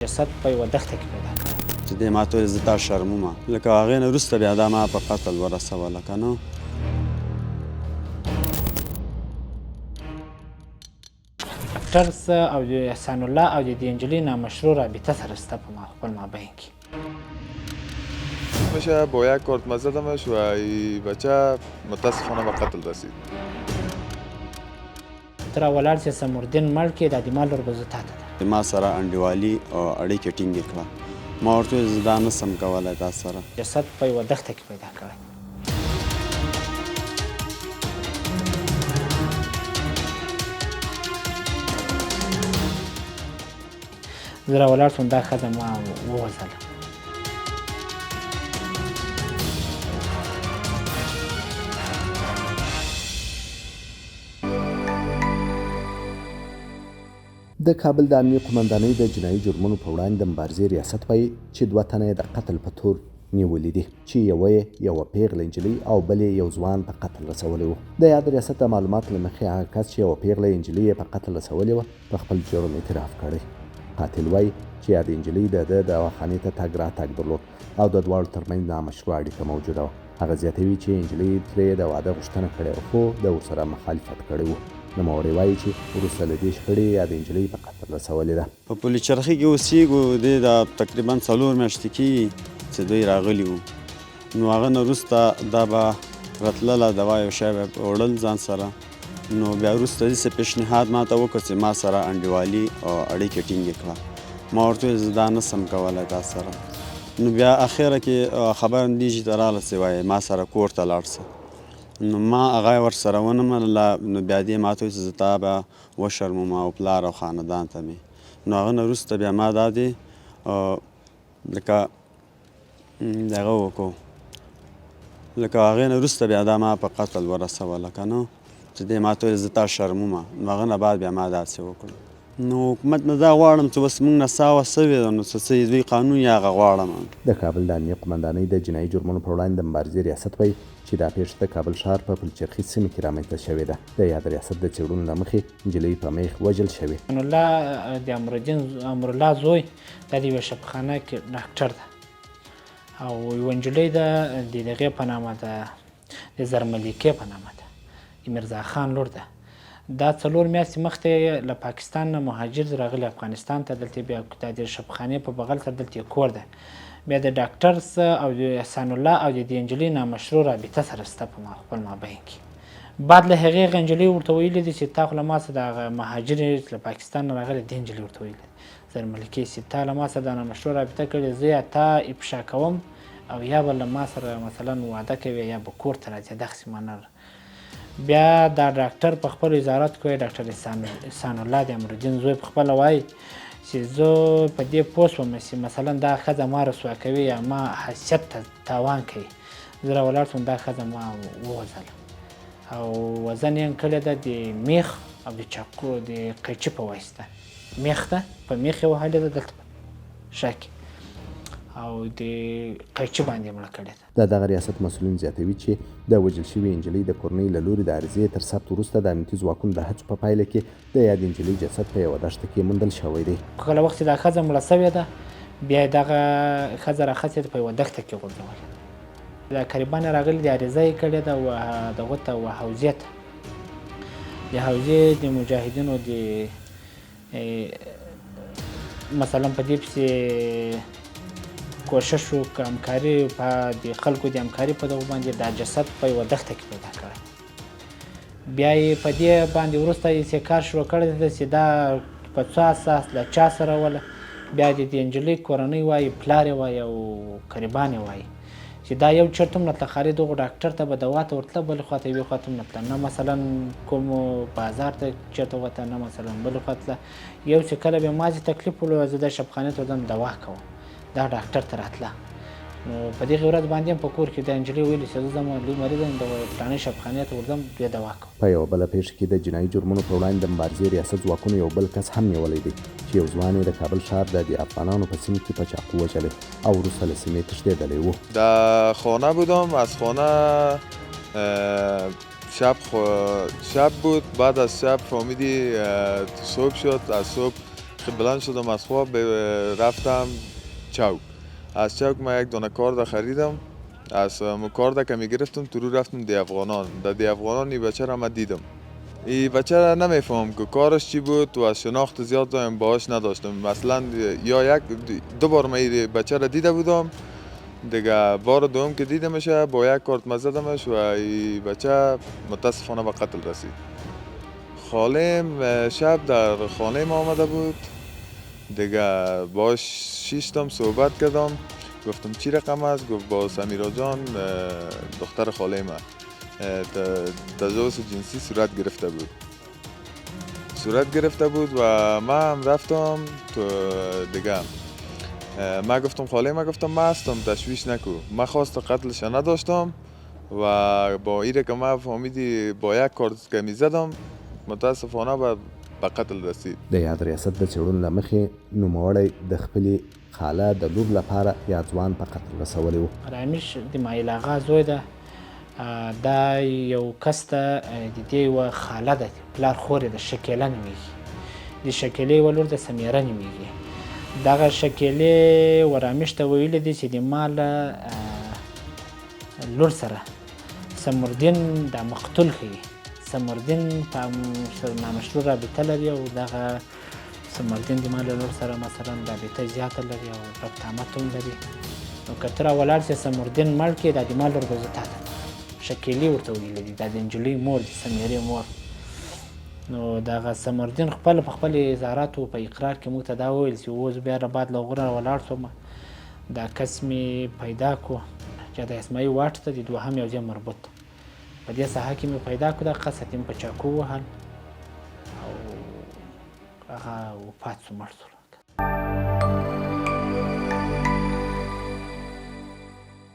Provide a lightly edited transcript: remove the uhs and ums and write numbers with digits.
جسد په یوه دښته کې پیدا کړی چې دې ما ته ویل زه تا شرمومه لکه هغې نه وروسته بیا دا ما په قتل ورسوله که نه. ډاکټر څه او د احسان الله او د دې نجلۍ نامشروع رابطه سره شته په خپل مابین کې. میشه با یک کارت زدمش و این بچه متاسفانه به قتل رسید. ته راولاړ چې سمردین مړ کړې دا د ما لور به زه تا ته ده. ما سره انډیوالي او اړیکې ټینګې کړه. ما ورته وویل زه دا نسم کولی تا سره. جسد په یوه دښته کې پیدا کړی. زه راولاړ شوم دا ښځه ما ووژله. د کابل د امنیه قومندانۍ د جنایي جرمونو په وړاندې د مبارزې ریاست وایي چې 2 تنه یې د قتل په تور نیولي دي چې یوه پیغله نجلۍ او بل یې یو ځوان په قتل رسولی و. د یاد ریاست د معلوماتو له مخې هغه کس چې یوه پیغله نجلۍ یې په قتل رسولې وه په خپل جرم اعتراف کړی. قاتل وایي چې یادې نجلۍ د ده دواخانې ته تګ راتګ درلود او د دواړو ترمنځ نامشروع اړیکه موجوده وه. هغه زیاتوي چې نجلۍ ترې د واده غوښتنه کړې وه خو د ورسره مخالفت کړی و. نوموړی وایي چې وروسته له دې شخړې یادې نجلۍ په قتل رسولې ده. په پل چرخي کې اوسېږو دې دا تقریبا 4 میاشتې کېږي چې دوی راغلي وو. نو هغه نه وروسته دا به راتلله دوا یو شی به وړل ځان سره. نو بیا وروسته داسې پیشنهاد ما ته وکړ چې ما سره انډیوالي او اړیکې ټینګې کړه. ما ورته وویل زه دا نسم کولی تا سره. نو بیا اخره کې خبر نیژې ته راغله چې وایي ما سره کور ته لاړ شه. نو ما هغه ورسره ونه منله. نو بیا دې ما ته وویل چې زه تا به وشرموم او پلار او خاندان ته مې. نو هغه نه وروسته بیا ما دا دې لکه دغه وکړو لکه هغې نه وروسته بیا دا ما په قتل ورسوله که نه چې دې ما ته ویل زه تا شرمومه. نو هغه نه بعد بیا ما داسې وکړو. نو حکومت نه دا غواړم چې اوس موږ نه ساوه سوې ده نو څه دوی قانون یې هغه غواړم. د کابل د امنیه قومندانۍ د جنایي جرمونو په وړاندې د مبارزې ریاست وایي چې دا پیښه د کابل ښار په پلچرخي سیمه کې رامنځته شوې ده. د یاد ریاست د څېړنو له مخې نجلۍ په میخ وژل شوې. الله د امرالله زوی دا د یوې شفاخانه کې ډاکټر ده او یوه نجلۍ ده د دغې په نامه ده د زرملیکې په نامه ده د میرزا خان لور ده. دا 4 میاشتې مخکې له پاکستان نه مهاجر راغلی افغانستان ته. دلته بیا د شفاخانې په بغل سره دلته کور ده. بیا د ډاکټر او د احسان الله او د دې نجلۍ نامشروع رابطه سره شته په خپل مابین کې. بعد له هغې نجلۍ ورته ویلي دي چې تا خو له ما سره د هغه مهاجر له پاکستان نه راغلی دې نجلۍ ورته ویلي زرملیکې چې تا له ما سره د نامشروع رابطه کړې زه یا تا افشا کوم او یا به له ما سره مثلا واده کوي یا به کور ته راځي دغسې معنا. بیا دا ډاکټر په خپل وزارت کې ډاکټر احسان الله د امرالدین زوی په خپله وایي چې زه په دې پوه شوم چې مثلا دا ښځه ما رسوا کوي یا ما حیثیت ته تاوان کوي. زه راولاړ شوم دا ښځه ما ووژله او وزن یې کړې ده د میخ او د چاقو د قیچي په واسطه. میخ ته په میخ یې وهلې ده دلته په شا کې او د قیچي باندې یې مړه کړې ده. د دغه ریاست مسؤلین زیاتوي چې د وژل شوې نجلۍ د کورنۍ له لوري د عریضې تر ثبت وروسته د امنیتي ځواکونو د هڅو په پایله کې د یادې نجلۍ جسد په یوه دښته کې موندل شوی دی. کله وخت چې دا ښځه مړه سوې ده بیا یې دغه ښځه راخڅې په یوه دښته کې غورځولې. دا قریبان راغلي د عریضه یې کړې ده دغو ته حوزې ته د حوزې د مجاهدینو د مثلا په دې پسې کوشش وکړ همکاري په د خلکو د همکاري په دغو باندې دا جسد په یوه دښته کې پیدا کړی. بیا یې په دې باندې وروسته یې کار شروع کړی ده چې دا په څه اساس له چا سره وله. بیا د دې نجلۍ کورنۍ وایي پلار یې وایي او قریبان یې وایي چې دا یو چېرته هم نه تله خالي دغو ډاکټر ته به دوا ته ورتله بلې خوا ته یوې خوا ته هم نه تله نه مثلا کوم بازار ته چېرته وته نه مثلا بلې خوا تله. یو چې کله بیا مازې تکلیف ولو زه د شفاخانې ته ورځم دوا کوم دا ډاکټر ته راتله. نو په دغې ورځ باندې هم په کور کې د نجلۍ ویلي چې زه ځم لوی مریض یم د فلانۍ شفاخانې ته ورځم بیا دوا کوم. په یوه بله پیښه کې د جنایي جرمونو په وړاندې د مبارزې ریاست ځواکونو یو بل کس هم نیولی دی چې یو ځوان یې د کابل ښار د افغانانو په سیمه کې په چاقو وژلی او وروسته له سیمې تښتېدلی و. در خانه بودم از خانه شب بود. بعد از شب فهمیدی صبح شد. از صبح که بلند شدم از خواب رفتم چوک. از چوک من یک دانه کارد خریدم. از کارد که میگرفتم تو رو رفتم دی افغانان. در دی افغانان این بچه را من دیدم. این بچه را نمیفهم که کارش چی بود و از شناخت زیاد دارم باهاش نداشتم. مثلا یا دو بار من این بچه را دیده بودم، دیگه بار دوم که دیدمش با یک کارت زدمش و این بچه متاسفانه به قتل رسید. خالم شب در خانه ما آمده بود، دیگه باش شیشتم صحبت کردم، گفتم چی رقم است؟ گفت با سمیرا جان دختر خاله ما تجاوز جنسی صورت گرفته بود و من هم رفتم تو دیگه. من گفتم خاله ما، گفتم من هستم، تشویش نکو، من خواست قتلش نداشتم و با ایره که من فهمیدی با یک کارت که می زدم متاسفانه به قتل رسید. د یاد ریاست د څېړنو له مخې نوموړی د خپلې خاله د لور لپاره یاد ځوان په قتل رسولی و. رامیش د مایل آغا زوی ده، دا یو کس ته د دې یوه خاله ده، پلار خور یې د شکیله نومیږي، د شکیلې یوه لور د سمیره نومیږي. دغه شکیلې ورامیش ته ویلي دي چې د ما له لور سره سمردین د مقتول ښیي، سمردین په نامشروع رابطه لري او دغه سمردین د ما له لور سره مثلا رابطه زیاته لري او ربط عامت هم لري. نو که ته راولاړ شې سمردین مړ کړې، دا د ما لور به زه تا ته شکیلې ورته ویلي دي، دا د نجلۍ مور دي، سمیرې مور. نو دغه سمردین خپل په خپل اظهاراتو په اقرار کې موږ ته دا وویل چې اوس بیا بعد له غوره ولاړ شوم، دا کس مې پیدا کړو چې د اسماعیل واټ ته د دوهم یو ځای مربوط په دې ساحه کې مې پیدا کړو. دغه کس یې په چاقو ووهل او هغه وفات شو، مړ شو.